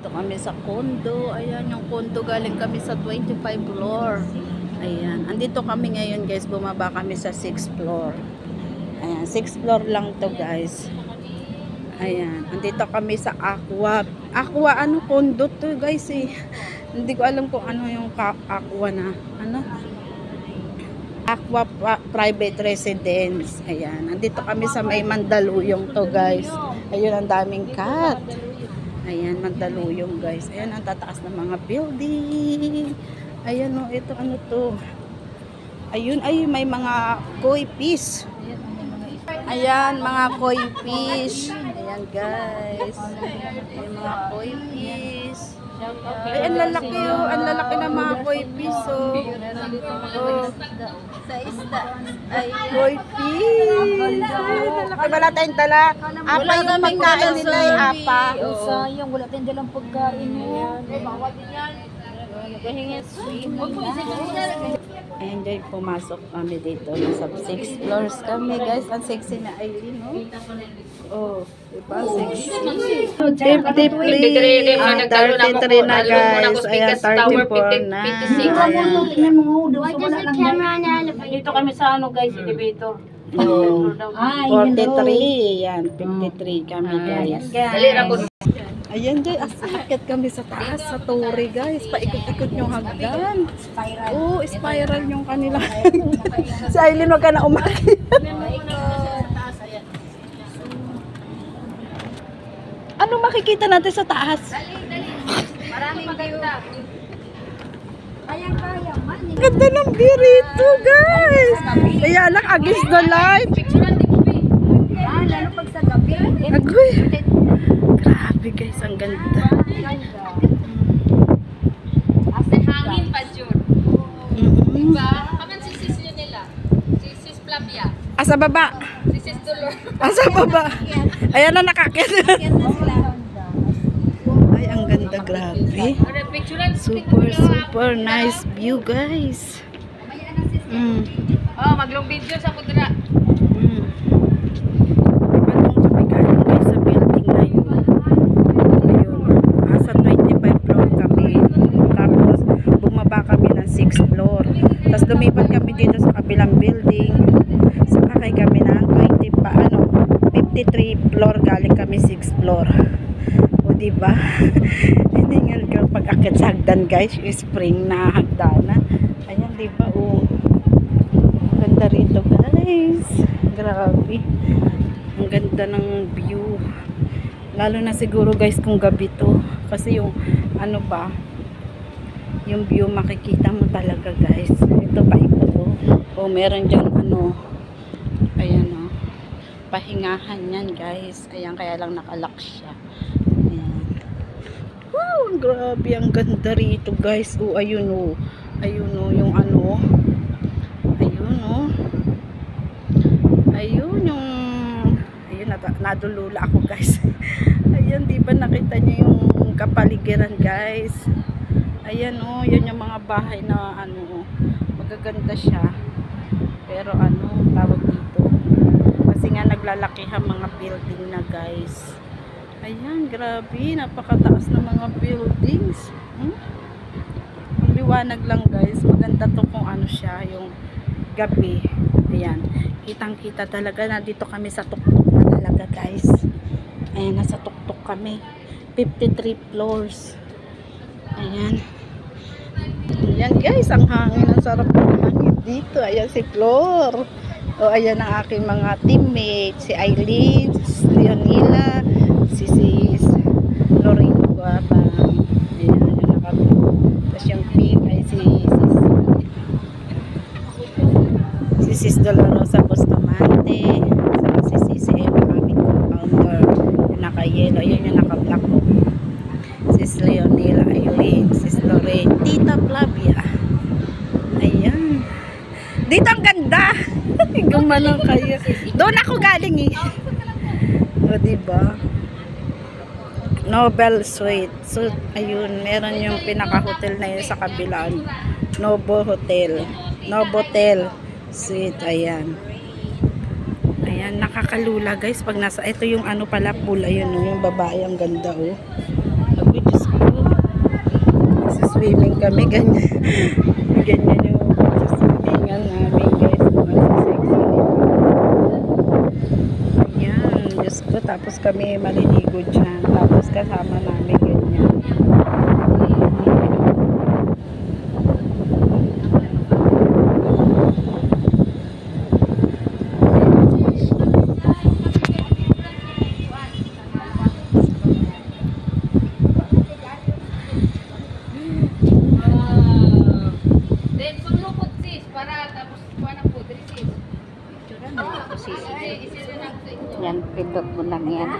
Dito kami sa condo. Ayan, yung condo galing kami sa 25 floor. Ayan, andito kami ngayon guys. Bumaba kami sa 6th floor. Ayan, 6th floor lang to guys. Ayan, andito kami sa Aqua. Aqua, ano, condo to guys eh. Hindi ko alam kung ano yung Aqua na. Ano? Aqua Private Residence. Ayan, andito kami sa may Mandaluyong to guys. Ayun, ang daming cat. Ayan, Mandaluyong guys. Ayan, ang tataas ng mga building. Ayan o, ito ano to. Ayun, ay may mga koi fish. Ayan, mga koi fish. Ayan guys. Ayan, mga koi fish. Ay, ang lalaki o. Ang lalaki ng mga koi fish o. Sa isda. Ay, koi fish. Ay, wala tayong dala. Apa yung pagkain nila ay apa. Sayang, wala tayong dalang pagkain mo. Enjoy, pumasok kami dito. Nasa 6 floors kami guys. Ang sexy na Aileen, no? Oh, diba? Sexy. 53. 33 na guys. Ayan, 34 na. Dito kami sa ano guys, elevator. Oh, 43. Yan, 53 kami guys. Ayan guys, asakit kami sa taas, sa tore guys. Paikot-ikot yung hagdan. Oh, spiral yung kanila. Si Aileen, wag ka na umakit. Ano makikita natin sa taas? Maraming ganda. Kaya man. Ganda ng view rito guys. Kaya lang, against the light. Lalo pag sa gabi. Agoy. Grabe guys, ang ganda. Asa hangin pa jud. Diba? Kaman si sis yun nila. Si sis Flavia. Asa baba. Si sis Dolor. Asa baba. Ayan na, nakakit. Ay, ang ganda, grabe. Super nice view guys. Oh, maglong video sa kudra. Ipatong kami galing guys sa building na yun. Ayun. Sa 25 floor kami. Tapos bumaba kami ng 6th floor. Tapos lumipat kami dito sa kabilang building. Sumakay kami ng 53 floor, galing kami 6th floor. O diba? Hindi nga pag-akit sa hagdan guys, yung spring na hagdana. Ayan diba? O, ganda rito guys. Grabe. Ang ganda ng view. Lalo na siguro guys kung gabi to. Kasi yung ano ba, yung view makikita mo talaga guys. Ito pa ito. O meron dyan ano. Ayan o. Pahingahan yan guys. Ayan, kaya lang nakalock siya. Ayan. Wow, grabe. Ang ganda rito guys. O ayun o. Ayun o yung ano. Ayun o. Ayun yung nadulula ako guys. Ayan, di ba nakita niyo yung kapaligiran guys. Ayan oh, yan yung mga bahay na ano, magaganda siya. Pero ano, tawag dito. Kasi nga naglalakihan mga building na guys. Ayan, grabe, napakataas ng mga buildings. Ang liwanag lang guys. Maganda to kung ano siya, yung gabi. Ayan, kitang-kita talaga. Nandito kami sa tuktok na talaga guys. Ayan, nasa tuktok kami. 53 floors. Ayan. Ayan guys, ang hangin. Ang sarap ng hangin dito. Ayan si Flor. O ayan ang aking mga teammates. Si Aileen, si Leonila, si Sis Lorraine Guabang. Ayan, yung nakablue. Tapos yung pink ay si Sis Dolorosa Bustamante. Si Sis Emma, aming compounder. Yung naka-yellow, yun yung naka-black. Sis Leonila, Aileen, Sis Lorraine, Tita Flavia. Ayan. Dito ang ganda. Gumano kayo. Doon ako galing eh. O diba? Nobel Suite. So, ayun, meron yung pinaka-hotel na yun sa kabilaan. Novotel Suite. Ayan. Ayan, nakakalula guys. Pag nasa, ito yung ano pala pool. Ayun, yung babae. Ang ganda oh. Diyos ko. kami, ganyan. Ganyan yung pagsiswimingan namin guys. Magsisexy. Ayan, Diyos ko. Tapos kami maliligo dyan. Tapos kasama namin ganyan. Then, sulupot sis, para tapos kuha na po, diri sis. Isi na lang sa inyo. Yan, pindot mo lang yan.